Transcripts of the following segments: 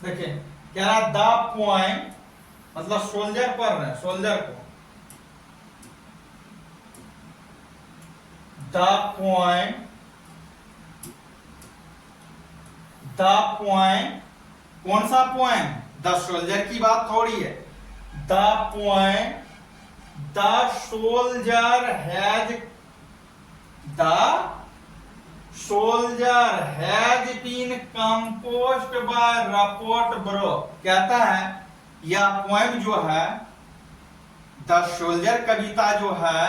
देखिए कह रहा द पॉइंट, मतलब सोल्जर पर रहे, सोल्जर को द पॉइंट, द पॉइंट, कौन सा पॉइंट? द सोल्जर की बात थोड़ी है। The point the soldier has, the soldier has been composed by Rupert Brooke. कहता है यह पोएम जो है, द सोल्जर कविता जो है,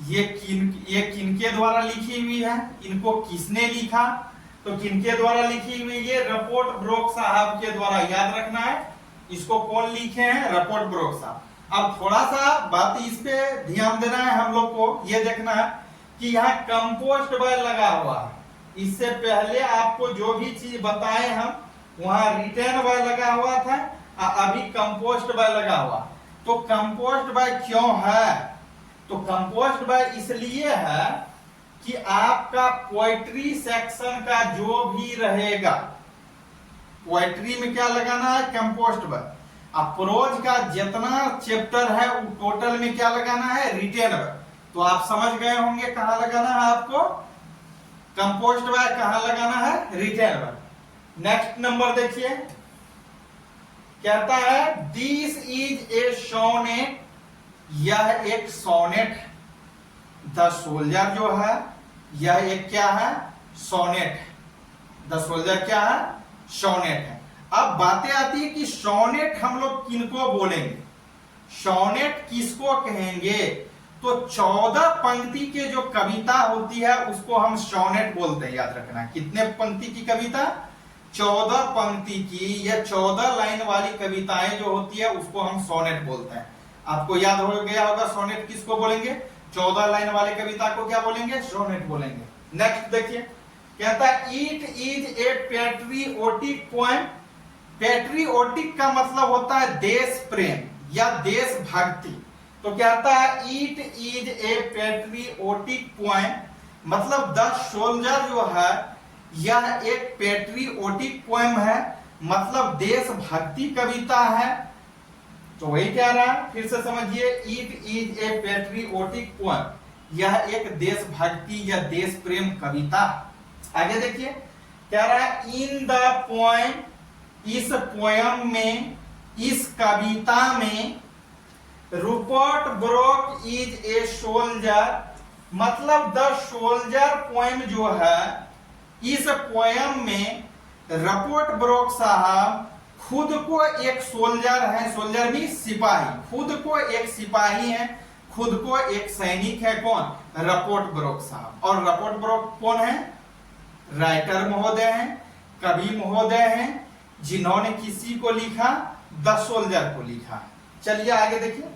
ये किनके द्वारा लिखी हुई है? इनको किसने लिखा? तो किनके द्वारा लिखी हुई है? रपोर्ट ब्रोक साहब के द्वारा। याद रखना है इसको कौन लिखे हैं? रपोर्ट ब्रोक साहब। अब थोड़ा सा बात इस पे ध्यान देना है हम लोग को, ये देखना है कि यहाँ कंपोस्ट बाय लगा हुआ है। इससे पहले आपको जो भी चीज बताए हम, वहां रिटर्न बाय लगा हुआ था, अभी कंपोस्ट बाय लगा हुआ। तो कंपोस्ट बाय क्यों है? तो कंपोस्ट बाय इसलिए है कि आपका पोएट्री सेक्शन का जो भी रहेगा, पोएट्री में क्या लगाना है? Compost bye. अब प्रोज का जितना चैप्टर है वो टोटल में क्या लगाना है? Written by. तो आप समझ गए होंगे कहां लगाना है आपको? कंपोस्ट बाय कहां लगाना है? Written by. नेक्स्ट नंबर देखिए, कहता है दिस इज ए सोनेट, यह एक सोनेट है। द सोल्जर जो है यह एक क्या है? सोनेट। द सोल्जर क्या है? सोनेट है। अब बातें आती है कि सोनेट हम लोग किनको बोलेंगे, सोनेट किसको कहेंगे? तो 14 पंक्ति के जो कविता होती है उसको हम सोनेट बोलते हैं। याद रखना, कितने पंक्ति की कविता? 14 पंक्ति की या 14 लाइन वाली कविताएं जो होती है उसको हम सोनेट बोलते हैं। आपको याद हो गया होगा सोनेट किसको बोलेंगे? 14 लाइन वाले कविता को क्या बोलेंगे? सोनेट बोलेंगे। नेक्स्ट देखिए, कहता है it is a patriotic poem. Patriotic का मतलब होता है देश प्रेम या देशभक्ति। तो कहता है it is a patriotic poem, मतलब द सोल्जर जो है यह एक पैट्रियोटिक पोएम है, मतलब देशभक्ति कविता है। तो वही कह रहा है, फिर से समझिए, it is a patriotic poem, यह एक देशभक्ति या देश प्रेम कविता। आगे देखिए, कह रहा है इन द पोएम, इस पोएम में, इस कविता में, Rupert broke is a soldier, मतलब द सोल्जर पोएम जो है, इस पोएम में रपोर्ट ब्रोक साहब खुद को एक सोल्जर है, सोल्जर भी सिपाही, खुद को एक सिपाही है, खुद को एक सैनिक है। कौन? रपोर्ट ब्रोक साहब। और रपोर्ट ब्रोक कौन है? राइटर महोदय हैं, कवि महोदय हैं, जिन्होंने किसी को लिखा? द सोल्जर को लिखा। चलिए आगे देखिए,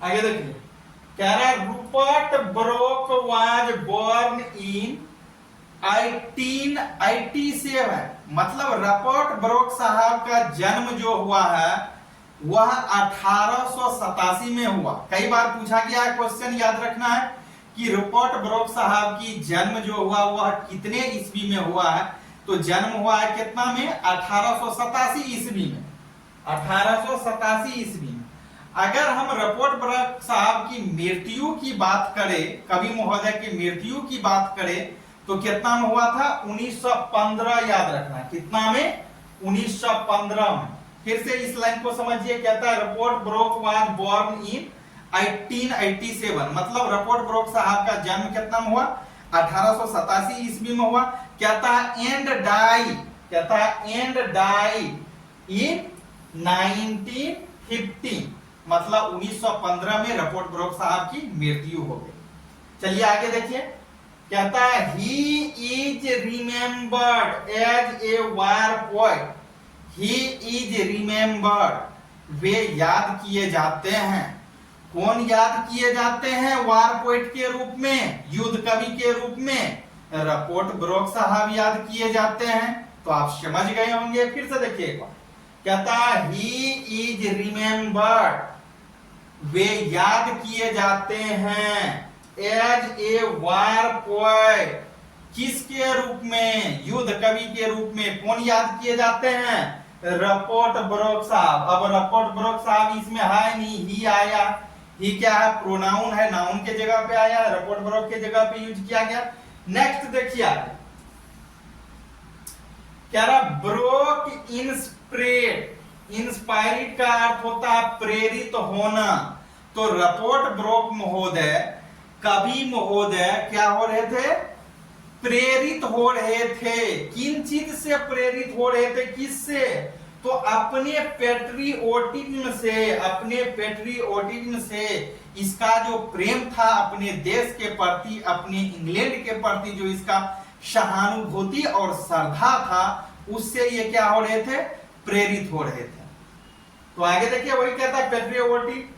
आगे देखिए, कह रहा है Rupert Brooke was born in 1887, मतलब रपोर्ट ब्रोक साहब का जन्म जो हुआ है वह 1887 में हुआ। कई बार पूछा गया है क्वेश्चन, याद रखना है कि रपोर्ट ब्रोक साहब की जन्म जो हुआ वह कितने ईस्वी में हुआ है? तो जन्म हुआ है कितना में? 1887 ईस्वी में, 1887 ईस्वी में। अगर हम रपोर्ट ब्रोक साहब की मृत्यु की बात करें, कवि महोदय की मृत्यु की बात करें, तो कितना में हुआ था? 1915। याद रखना, कितना में? 1915 में। फिर से इस लाइन को समझिए, कहता है Rupert Brooke was born in 1887, मतलब रपोर्ट ब्रोक साहब का जन्म कितना में हुआ? 1887 ईस्वी में हुआ। कहता है एंड डाई, कहता है एंड डाई इन 1915, मतलब 1915 में रपोर्ट ब्रोक साहब की मृत्यु हो गई। चलिए आगे देखिए, कहता है he is remembered as a war poet, he is remembered, वे याद किए जाते हैं। कौन याद किए जाते हैं? वार पोएट के रूप में, युद्ध कवि के रूप में रपोर्ट ब्रोक साहब याद किए जाते हैं। तो आप समझ गए होंगे। फिर से देखिए एक बार, कहता ही इज रिमेम्बर्ड, वे याद किए जाते हैं एज ए वार पोएट, किसके रूप में, युद्ध कवि के रूप में। कौन याद किए जाते हैं, रपोर्ट ब्रोक साहब। अब रपोर्ट ब्रोक साहब इसमें है नहीं, ही आया, ही क्या है, प्रोनाउन है, नाउन के जगह पे आया, रपोर्ट ब्रोक के जगह पे यूज किया गया। नेक्स्ट देखिए आगे क्या रहा, ब्रोक इंस्पिरेट, इंस्पायर्ड का अर्थ होता है प्रेरित होना। तो रपोर्ट ब्रोक महोदय, कवि महोदय क्या हो रहे थे, प्रेरित हो रहे थे। किन चीज से प्रेरित हो रहे थे, किससे, तो अपने पेट्रियोटिज्म से, अपने पेट्रियोटिज्म से, इसका जो प्रेम था अपने देश के प्रति, अपने इंग्लैंड के प्रति जो इसका सहानुभूति और श्रद्धा था, उससे ये क्या हो रहे थे, प्रेरित हो रहे थे। तो आगे देखिए वही कहता है patriotic,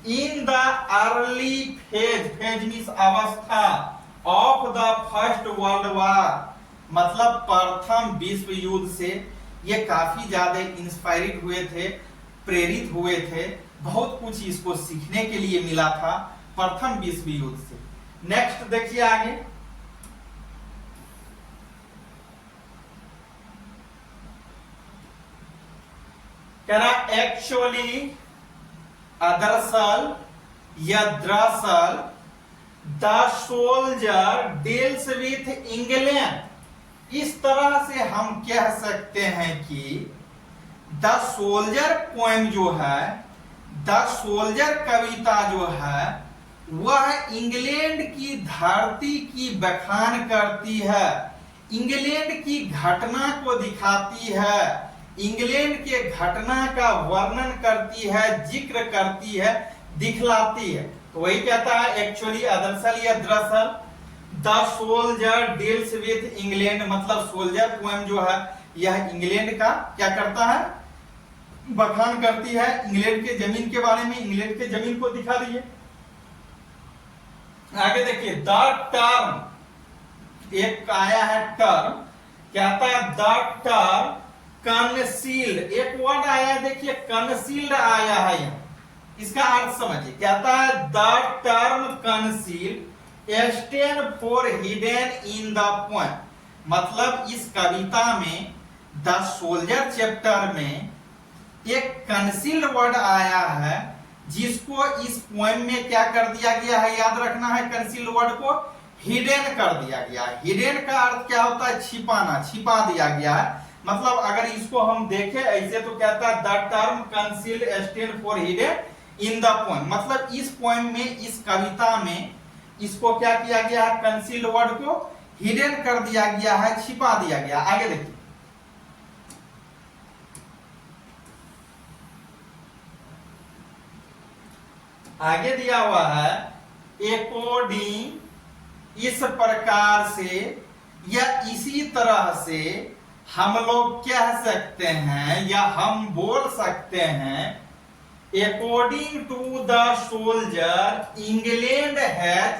in the early phase, phase means अवस्था, of the first world war, मतलब प्रथम विश्व युद्ध से ये काफी ज्यादा इंस्पायर्ड हुए थे, प्रेरित हुए थे, बहुत कुछ इसको सीखने के लिए मिला था प्रथम विश्व युद्ध से। नेक्स्ट देखिए आगे, कह रहा एक्चुअली, दरअसल या दरअसल, the soldier deals with England, इस तरह से हम कह सकते हैं कि द सोल्जर पोएम जो है, द सोल्जर कविता जो है, वह इंग्लैंड की धरती की बखान करती है, इंग्लैंड की घटना को दिखाती है, इंग्लैंड के घटना का वर्णन करती है, जिक्र करती है, दिखलाती है। तो वही कहता है एक्चुअली, दरअसल या दरअसल, the soldier deals with England, मतलब सोल्जर पोएम जो है यह इंग्लैंड का क्या करता है, बखान करती है, इंग्लैंड के जमीन के बारे में, इंग्लैंड के जमीन को दिखा रही है। आगे देखिए, द टर्म, एक आया है टर्म, कहता है द टर्म कंसील्ड, एक वर्ड आया है देखिए, कंसील्ड आया है यहाँ, इसका अर्थ समझिए। कहता है the term concealed stand for hidden in the poem, मतलब इस कविता में द सोल्जर चैप्टर में एक कंसील्ड वर्ड आया है, जिसको इस पोएम में क्या कर दिया गया है, याद रखना है, कंसील्ड वर्ड को हिडन कर दिया गया है। हिडन का अर्थ क्या होता है, छिपाना, छिपा दिया गया है। मतलब अगर इसको हम देखें ऐसे तो कहता है the term concealed stand for hidden in the poem, मतलब इस पोएम में, इस कविता में इसको क्या किया गया है, कंसील्ड वर्ड को हिडन कर दिया गया है, छिपा दिया गया। आगे देखिए, आगे दिया हुआ है अकॉर्डिंग, इस प्रकार से या इसी तरह से हम लोग कह सकते हैं या हम बोल सकते हैं, according to the soldier England has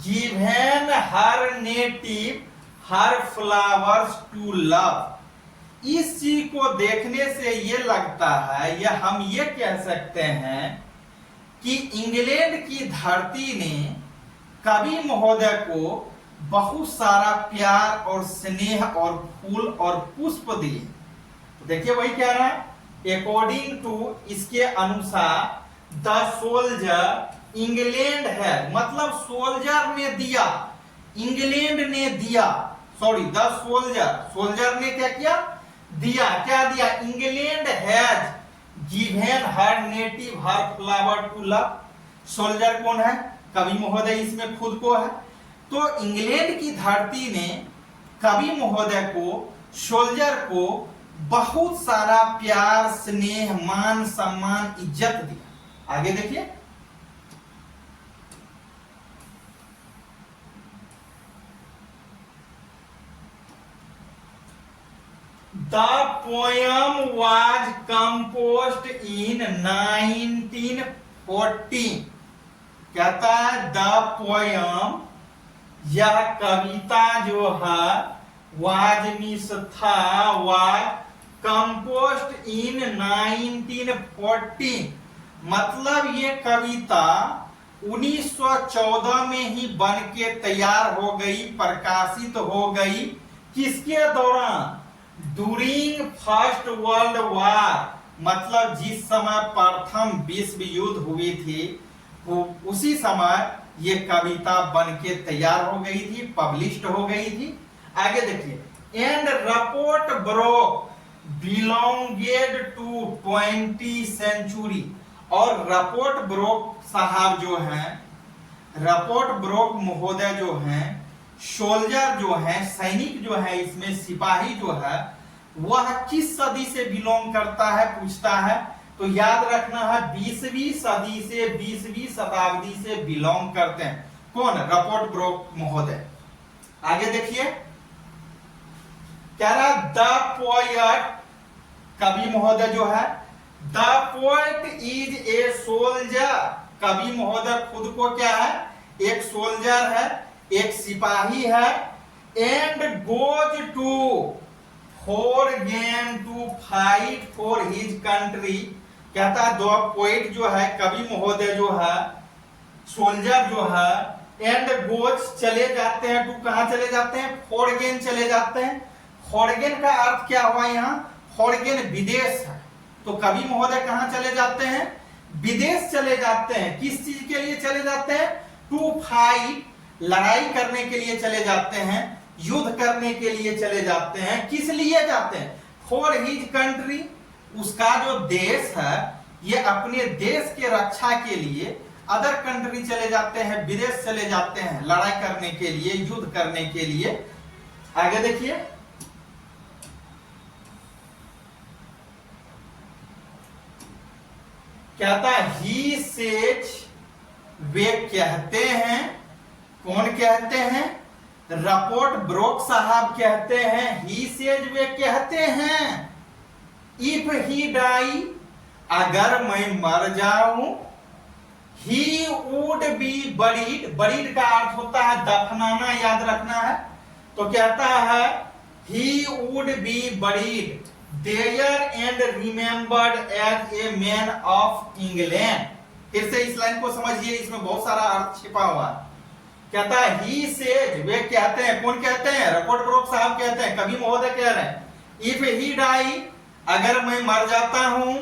given her native her flowers to love. इस चीज को देखने से ये लगता है या हम ये कह सकते हैं कि इंग्लैंड की धरती ने कवि महोदय को बहुत सारा प्यार और स्नेह और फूल और पुष्प दिए। तो देखिए वही कह रहा है, अकॉर्डिंग टू, इसके अनुसार, द सोल्जर इंग्लैंड है, मतलब सोल्जर ने दिया, इंग्लैंड ने दिया, सॉरी द सोल्जर, सोल्जर ने क्या किया, दिया, क्या दिया, England has given her native her flower to love. Soldier कौन है, कवि महोदय इसमें खुद को है। तो इंग्लैंड की धरती ने कवि महोदय को, सोल्जर को बहुत सारा प्यार, स्नेह, मान, सम्मान, इज्जत दिया। आगे देखिए, द पोयम वाज कंपोज्ड इन 1914, कहता है द पोयम, यह कविता जो है, वाज मींस था, वाज कंपोस्ट इन 1914, मतलब ये कविता 1914 में ही बन के तैयार हो गई, प्रकाशित हो गई। किसके दौरान? ड्यूरिंग फर्स्ट वर्ल्ड वार, मतलब जिस समय प्रथम विश्व युद्ध हुई थी उसी समय ये कविता बन के तैयार हो गई थी, पब्लिश्ड हो गई थी। आगे देखिए, and Rupert Brooke belonged to 20th century, और रपोर्ट ब्रोक साहब जो हैं, रपोर्ट ब्रोक महोदय जो हैं, सोल्जर जो हैं, सैनिक जो है, इसमें सिपाही जो है, वह किस सदी से बिलोंग करता है पूछता है, तो याद रखना है 20वीं सदी से, 20वीं शताब्दी से बिलोंग करते हैं। कौन? रपोर्ट ब्रोक महोदय। आगे देखिए, क्या रहा? द पोएट, कवि महोदय जो है, the poet is a soldier, कवि महोदय खुद को क्या है? एक सोल्जर है, एक सिपाही है। And goes to foreign to fight for his country, कहता है दो पोएट जो है, कवि महोदय जो है, सोल्जर जो है, एंड गोज चले जाते हैं, टू कहां चले जाते हैं? फॉरगेन चले जाते हैं। फॉरगेन का अर्थ क्या हुआ यहाँ? फॉरगेन विदेश है, तो कवि महोदय कहां चले जाते हैं? विदेश चले जाते हैं। किस चीज के लिए चले जाते हैं? टू फाइट, लड़ाई करने के लिए चले जाते हैं, युद्ध करने के लिए चले जाते हैं। किस लिए जाते हैं? फॉर हिज कंट्री, उसका जो देश है, ये अपने देश के रक्षा के लिए अदर कंट्री चले जाते हैं, विदेश चले जाते हैं लड़ाई करने के लिए, युद्ध करने के लिए। आगे देखिए, कहता है ही सेज, वे कहते हैं। कौन कहते हैं? रपोर्ट ब्रोक साहब कहते हैं। ही सेज, वे कहते हैं। इफ ही डाई, अगर मैं मर जाऊं, ही वुड बी बरीड, बरीड का अर्थ होता है दफनाना, याद रखना है। तो कहता है he would be buried there and remembered as a man of England. फिर से इस लाइन को समझिए, इसमें बहुत सारा अर्थ छिपा हुआ है। कहता है ही सेज, वे कहते हैं। कौन कहते हैं? रपोर्ट ब्रोक साहब कहते हैं, कवि महोदय कह रहे हैं। इफ ही डाई, अगर मैं मर जाता हूं,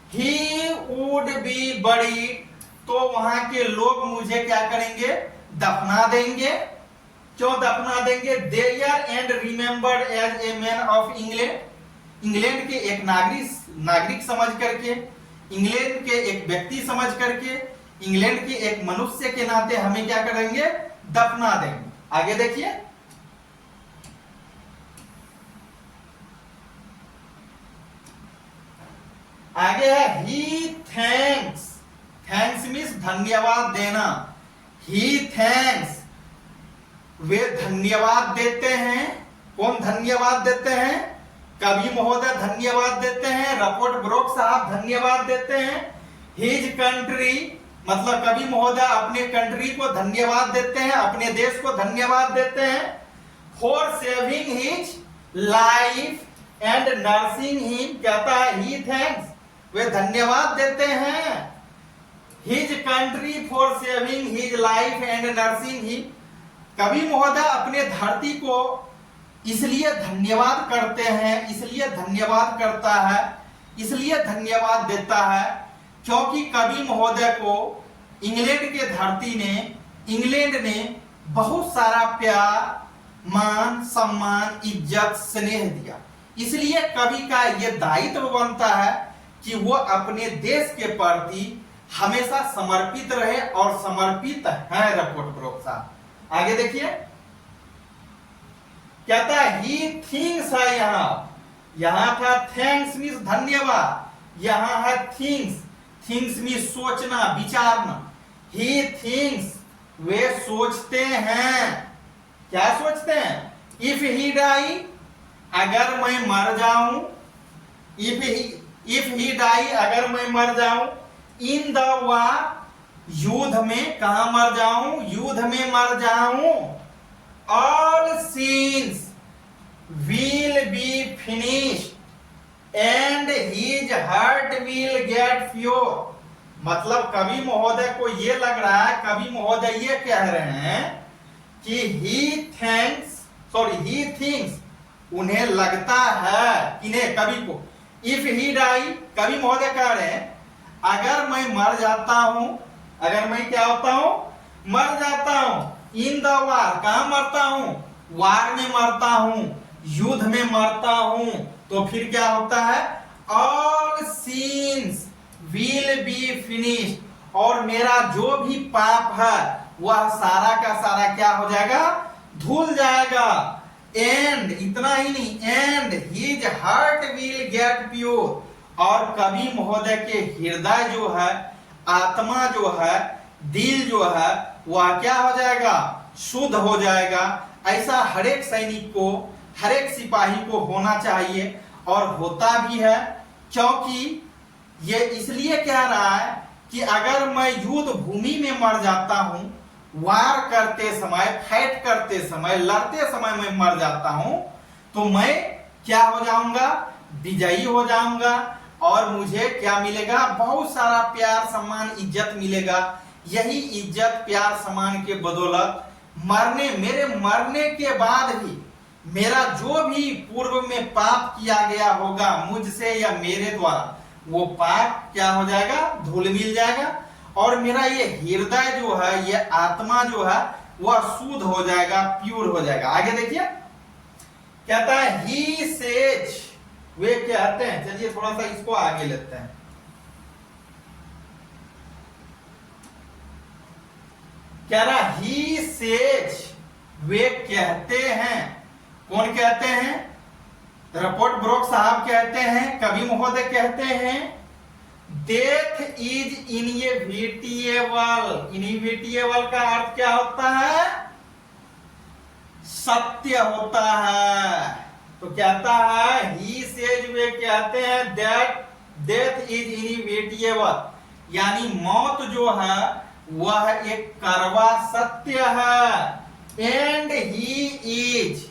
ही वुड बी बरीड, तो वहां के लोग मुझे क्या करेंगे? दफना देंगे। क्यों दफना देंगे? There and remembered as a man of England, England के एक नागरिक समझ करके, इंग्लैंड के एक व्यक्ति समझ करके, इंग्लैंड के एक मनुष्य के नाते हमें क्या करेंगे? दफना देंगे। आगे देखिए, आगे है ही थैंक्स, थैंक्स मीन्स धन्यवाद देना। ही थैंक्स, वे धन्यवाद देते हैं। कौन धन्यवाद देते हैं? कवि महोदय धन्यवाद देते हैं, रपोर्ट ब्रोक साहब धन्यवाद देते हैं। हिज कंट्री, मतलब कवि महोदय अपने कंट्री को धन्यवाद देते हैं, अपने देश को धन्यवाद देते हैं। For saving his life and nursing him, कहता है ही थैंक्स, वे धन्यवाद देते हैं his country for saving his life and nursing him. कवि महोदय अपने धरती को इसलिए धन्यवाद करते हैं, इसलिए धन्यवाद करता है, इसलिए धन्यवाद देता है क्योंकि कवि महोदय को इंग्लैंड के धरती ने, इंग्लैंड ने बहुत सारा प्यार, मान, सम्मान, इज्जत, स्नेह दिया। इसलिए कवि का यह दायित्व बनता है कि वो अपने देश के प्रति हमेशा समर्पित रहे, और समर्पित है रपोर्ट ब्रोक साहब। आगे देखिए, कहता है ही थिंक्स है। यहां था थैंक्स मीन्स धन्यवाद, यहां है थिंक्स, थिंग्स मीन्स सोचना, विचारना। ही थिंक्स, वे सोचते हैं। क्या सोचते हैं? इफ ही डाई, अगर मैं मर जाऊं, इफ ही डाई, अगर मैं मर जाऊं, इन द वार, युद्ध में, कहां मर जाऊं? युद्ध में मर जाऊं, all sins will be finished, and his heart will get pure. मतलब कवि महोदय को ये लग रहा है, कवि महोदय ये कह रहे हैं कि ही थिंक्स, उन्हें लगता है, किन्हें, कवि को, इफ ही डाई, कवि महोदय कह रहे हैं अगर मैं मर जाता हूं, अगर मैं क्या होता हूं, मर जाता हूं, इन द वार, कहां मरता हूं, वार में मरता हूं, युद्ध में मरता हूं, तो फिर क्या होता है, all sins will be finished, और मेरा जो भी पाप है वह सारा का सारा क्या हो जाएगा, धुल जाएगा। एंड इतना ही नहीं, and his heart will get pure, और कवि महोदय के हृदय जो है, आत्मा जो है, दिल जो है, वह क्या हो जाएगा, शुद्ध हो जाएगा। ऐसा हर एक सैनिक को, हर एक सिपाही को होना चाहिए, और होता भी है, क्योंकि ये इसलिए कह रहा है कि अगर मैं युद्ध भूमि में मर जाता हूं, वार करते समय, फाइट करते समय, लड़ते समय मैं मर जाता हूं, तो मैं क्या हो जाऊंगा, विजयी हो जाऊंगा, और मुझे क्या मिलेगा, बहुत सारा प्यार, सम्मान, इज्जत मिलेगा। यही इज्जत, प्यार, सम्मान के बदौलत मेरे मरने के बाद भी मेरा जो भी पूर्व में पाप किया गया होगा मुझसे या मेरे द्वारा, वो पाप क्या हो जाएगा, धूल मिल जाएगा, और मेरा ये हृदय जो है, ये आत्मा जो है, वह शुद्ध हो जाएगा, प्योर हो जाएगा। आगे देखिए, कहता है ही सेज, वे कहते हैं, चलिए थोड़ा सा इसको आगे लेते हैं। कह रहा ही सेज, वे कहते हैं, कौन कहते हैं, रपोर्ट ब्रोक साहब कहते हैं, कवि महोदय कहते हैं, डेथ इज इनएविटेबल। इनएविटेबल का अर्थ क्या होता है, सत्य होता है। तो कहता है ही सेज, वे कहते हैं दैट डेथ इज इनएविटेबल, यानी मौत जो है वह एक कड़वा सत्य है। And he is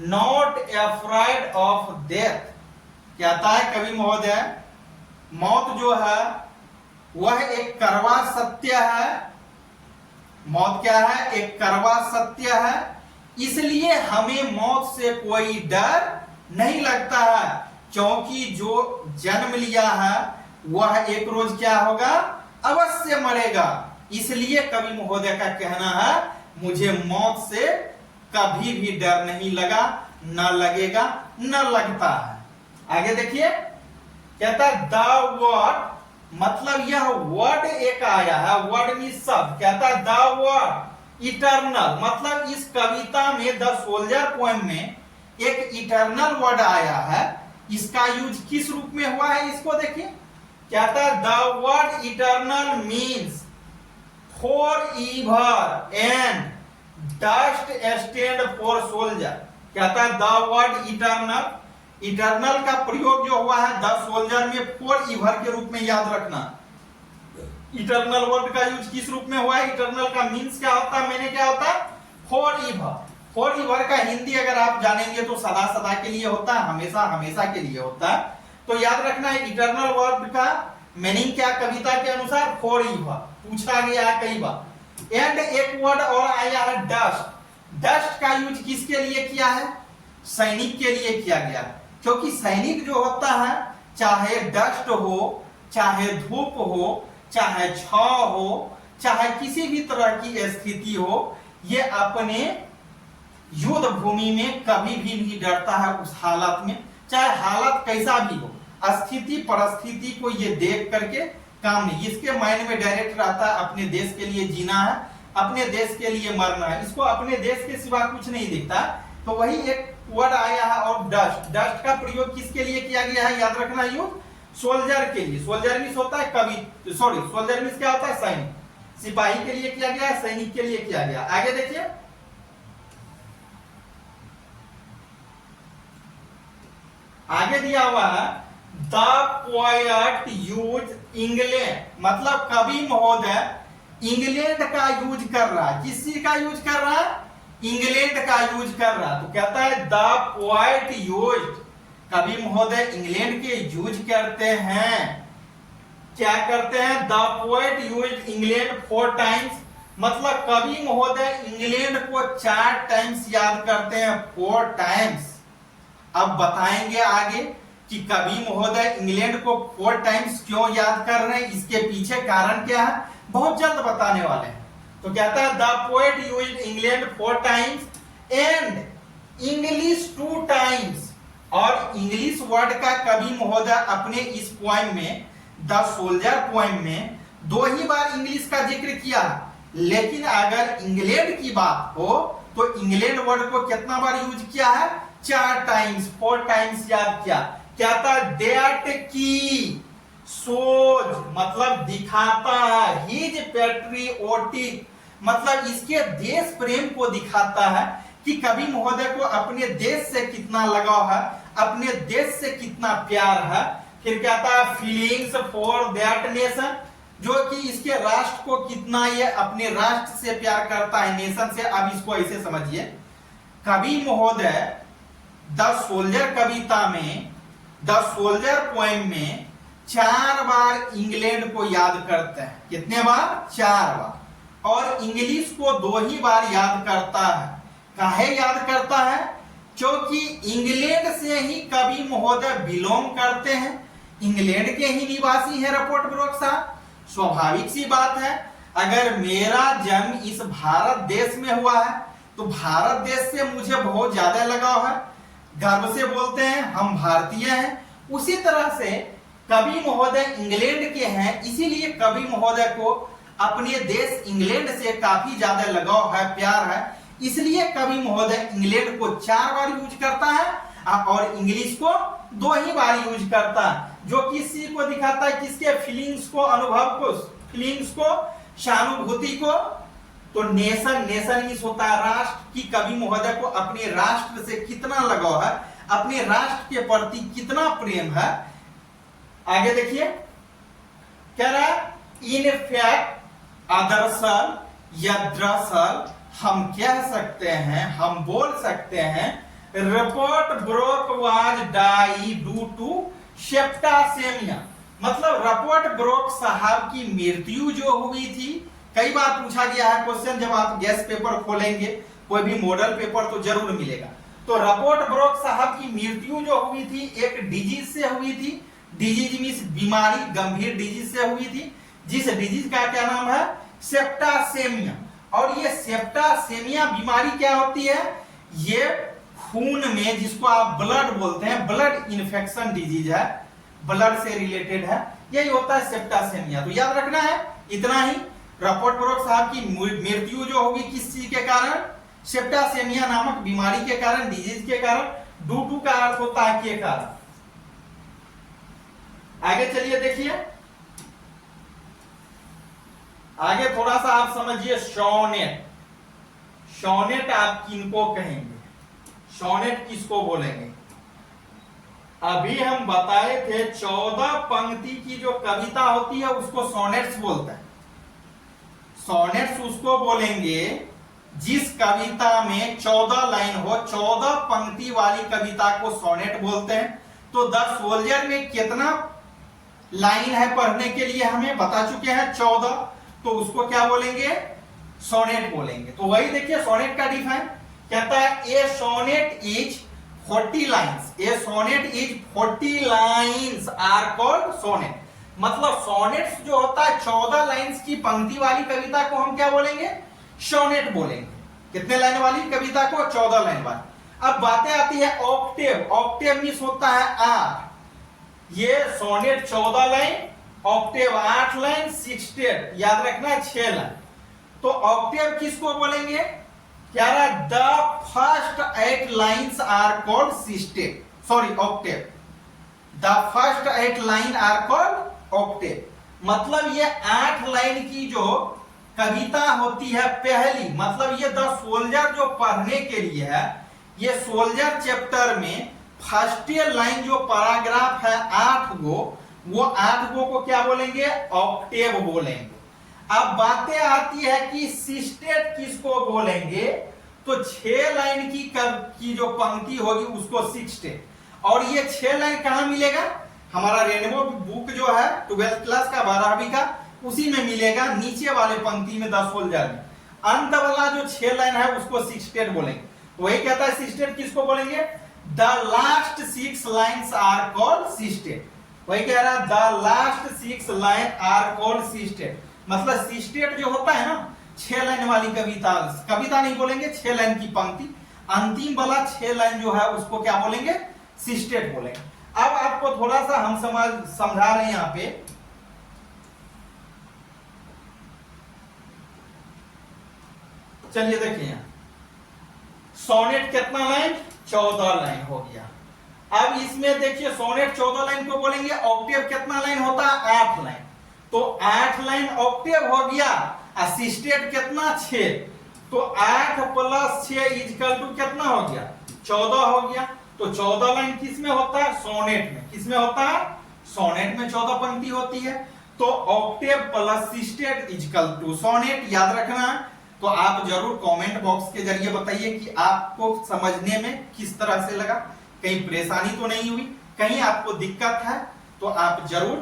not afraid of death, कहता है कवि महोदय मौत जो है वह एक कड़वा सत्य है। मौत क्या है, एक कड़वा सत्य है, इसलिए हमें मौत से कोई डर नहीं लगता है, क्योंकि जो जन्म लिया है वह एक रोज क्या होगा, अवश्य मरेगा। इसलिए कवि महोदय का कहना है मुझे मौत से कभी भी डर नहीं लगा, न लगेगा, न लगता है। आगे देखिए, कहता है द वर्ड, मतलब यह वर्ड एक आया है, वर्ड मीन शब्द, कहता है द वर्ड इटर्नल, मतलब इस कविता में द सोल्जर पोएम में एक इटर्नल वर्ड आया है। इसका यूज किस रूप में हुआ है, इसको देखिए, कहता है the word eternal means for ईवर and dust stand for soldier. कहता है द वर्ड इटर्नल, इटर्नल का प्रयोग जो हुआ है द सोल्जर में फॉर ईवर के रूप में याद रखना। इटर्नल वर्ड का यूज किस रूप में हुआ है, इटर्नल का मीन्स क्या होता है, मैंने क्या होता है, फॉर ईवर। फॉर ईवर का हिंदी अगर आप जानेंगे तो सदा सदा के लिए होता है, हमेशा हमेशा के लिए होता है। तो याद रखना है इटर्नल वर्ड का मीनिंग क्या, कविता के अनुसार फॉर ईवर पूछा गया है कई बार। एंड एक वर्ड और आया है डस्ट। डस्ट का यूज किसके लिए किया है, सैनिक के लिए किया गया, क्योंकि सैनिक जो होता है चाहे डस्ट हो, चाहे धूप हो, चाहे छाव हो, चाहे किसी भी तरह की स्थिति हो, ये अपने युद्ध भूमि में कभी भी नहीं डरता है। उस हालत में चाहे हालत कैसा भी हो, स्थिति परिस्थिति को ये देख करके काम नहीं, इसके माइंड में डायरेक्ट रहता है अपने देश के लिए जीना है, अपने देश के लिए मरना है, इसको अपने देश के सिवा कुछ नहीं दिखता। तो वही एक वर्ड आया है। और डस्ट, डस्ट का प्रयोग किसके लिए किया गया है, याद रखना, यूज सोल्जर के लिए। सोल्जर मीन्स होता है कवि, सॉरी सोल्जर मीन्स क्या होता है, सैनिक, सिपाही के लिए किया गया है, सैनिक के लिए किया गया। आगे देखिए, आगे दिया हुआ है द पोएट यूज इंग्लैंड, मतलब कवि महोदय इंग्लैंड का यूज कर रहा है। किसी का यूज कर रहा है, इंग्लैंड का यूज कर रहा है। तो कहता है द पोएट यूज्ड, कवि महोदय इंग्लैंड के यूज करते हैं, क्या करते हैं? The poet used England 4 times, मतलब कवि महोदय इंग्लैंड को 4 टाइम्स याद करते हैं, 4 टाइम्स। अब बताएंगे आगे कि कवि महोदय इंग्लैंड को 4 टाइम्स क्यों याद कर रहे हैं, इसके पीछे कारण क्या है, बहुत जल्द बताने वाले हैं। तो कहता है the poet used England 4 times and English 2 times, और इंग्लिश वर्ड का कवि महोदय अपने इस पोएम में, द सोल्जर पोएम में 2 ही बार इंग्लिश का जिक्र किया। लेकिन अगर इंग्लैंड की बात हो तो इंग्लैंड वर्ड को कितना बार यूज किया है? 4 टाइम्स, 4 टाइम्स याद किया। क्या था? डेट की सोज मतलब दिखाता है, हिज पैट्रियोटिक मतलब इसके देश प्रेम को दिखाता है कि कवि महोदय को अपने देश से कितना लगाव है, अपने देश से कितना प्यार है। फिर कहता है फीलिंग्स फॉर दैट नेशन, जो कि इसके राष्ट्र को कितना ये अपने राष्ट्र से प्यार करता है, नेशन से। अब इसको ऐसे समझिए, कवि महोदय द सोल्जर कविता में, द सोल्जर पोएम में 4 बार इंग्लैंड को याद करते हैं। कितने बार? 4 बार। और इंग्लिश को 2 ही बार याद करता है। काहे याद करता है? क्योंकि इंग्लैंड से ही कवि महोदय बिलोंग करते हैं, इंग्लैंड के ही निवासी है रपोर्ट ब्रोक साहब। स्वाभाविक सी बात है, अगर मेरा जन्म इस भारत देश में हुआ है तो भारत देश से मुझे बहुत ज्यादा लगाव है, गर्व से बोलते हैं हम भारतीय हैं। उसी तरह से कवि महोदय इंग्लैंड के हैं, इसीलिए कवि महोदय को अपने देश इंग्लैंड से काफी ज्यादा लगाव है, प्यार है। इसलिए कवि महोदय इंग्लैंड को 4 बार यूज करता है और इंग्लिश को 2 ही बार यूज करता है, जो किसी को दिखाता है, किसके फीलिंग्स को, अनुभव को, फीलिंग्स को, सहानुभूति को। तो नेशन, नेशन मींस होता है राष्ट्र, की कवि महोदय को अपने राष्ट्र से कितना लगाव है, अपने राष्ट्र के प्रति कितना प्रेम है। आगे देखिए, कह रहा है इन फैक्ट अदरसल या दरअसल हम कह सकते हैं, हम बोल सकते हैं, Rupert Brooke was died due to septicaemia, मतलब रपोर्ट ब्रोक साहब की मृत्यु जो हुई थी। कई बार पूछा गया है क्वेश्चन, जब आप गेस्ट पेपर खोलेंगे, कोई भी मॉडल पेपर तो जरूर मिलेगा। तो रपोर्ट ब्रोक साहब की मृत्यु जो हुई थी एक डिजीज से हुई थी। डिजीज मींस बीमारी, गंभीर डिजीज से हुई थी, जिस डिजीज का क्या नाम है? सेप्टासेमिया। और ये सेप्टासेमिया बीमारी क्या होती है? ये खून में, जिसको आप ब्लड बोलते हैं, ब्लड इन्फेक्शन डिजीज है, ब्लड से रिलेटेड है, यही होता है सेप्टासेमिया। तो याद रखना है इतना ही। रपोर्ट ब्रोक साहब की मृत्यु जो होगी किस चीज के कारण? सेप्टासेमिया नामक बीमारी के कारण, डिजीज के कारण। ड्यू टू का अर्थ होता है के कारण। आगे चलिए देखिए, आगे थोड़ा सा आप समझिए सोनेट। सोनेट आप किनको कहेंगे? सोनेट किसको बोलेंगे? अभी हम बताए थे 14 पंक्ति की जो कविता होती है उसको सोनेट्स बोलते हैं। सोनेट्स उसको बोलेंगे जिस कविता में 14 लाइन हो, 14 पंक्ति वाली कविता को सोनेट बोलते हैं। तो द सोल्जर में कितना लाइन है पढ़ने के लिए हमें बता चुके हैं, 14, तो उसको क्या बोलेंगे? सोनेट बोलेंगे। तो वही देखिए सोनेट का डिफाइन कहता है a sonnet is 40 lines, a sonnet is 40 lines are called sonnet. मतलब सोनेट्स जो होता है 14 लाइन्स की पंक्ति वाली कविता को हम क्या बोलेंगे? सोनेट बोलेंगे। कितने लाइन वाली कविता को? 14 लाइन वाली। अब बातें आती है ऑक्टेव। ऑक्टेव मींस होता है 8। ये सोनेट 14 लाइन, ऑक्टेव 8 लाइन, सिक्सटेट याद रखना है 6 लाइन। तो ऑक्टेव किसको बोलेंगे? क्या रहा? The first 8 lines are called sestet, sorry octave. The first 8 line are called octave. मतलब ये 8 लाइन की जो कविता होती है पहली, मतलब ये द सोल्जर जो पढ़ने के लिए है, ये सोल्जर चैप्टर में फर्स्ट लाइन जो पैराग्राफ है 8 गो, वो 8 गो को क्या बोलेंगे? ऑक्टेव बोलेंगे। अब बातें आती है कि सिस्टेट किसको बोलेंगे? तो 6 लाइन की जो पंक्ति होगी उसको सिक्सटेट, और ये 6 लाइन कहां मिलेगा, हमारा रेनबो बुक जो है 12th क्लास का 12वीं का, उसी में मिलेगा, नीचे वाले पंक्ति में द सोल्जर में। अंत वाला जो 6 लाइन है उसको सिस्टेट बोलेंगे। वही कहता है सिस्टेट किसको बोलेंगे, the last 6 lines are called sestet. वही कह रहा है the last 6 line are called sestet. मतलब सिस्टेट जो होता है ना 6 लाइन वाली कविता, कविता नहीं बोलेंगे, 6 लाइन की पंक्ति, अंतिम वाला 6 लाइन जो है उसको क्या बोलेंगे, सिस्टेट बोलेंगे। अब आपको थोड़ा सा हम समझा रहे हैं यहां पे। चलिए देखिए यहां सोनेट कितना लाइन, 14 लाइन हो गया। अब इसमें देखिए सोनेट 14 लाइन को बोलेंगे, ऑक्टेव कितना लाइन होता है, 8 लाइन। तो 8 लाइन ऑक्टेव हो गया, असिस्टेट कितना 6, तो 8 + 6 इक्वल टू कितना हो गया, 14 हो गया। तो 14 लाइन किस में होता है, सोनेट में। किस में होता है, सोनेट में 14 पंक्ति होती है। तो octave plus sestet equal to sonnet, याद रखना। तो आप जरूर कमेंट बॉक्स के जरिए बताइए कि आपको समझने में किस तरह से लगा, कहीं परेशानी तो नहीं हुई, कहीं आपको दिक्कत है, तो आप जरूर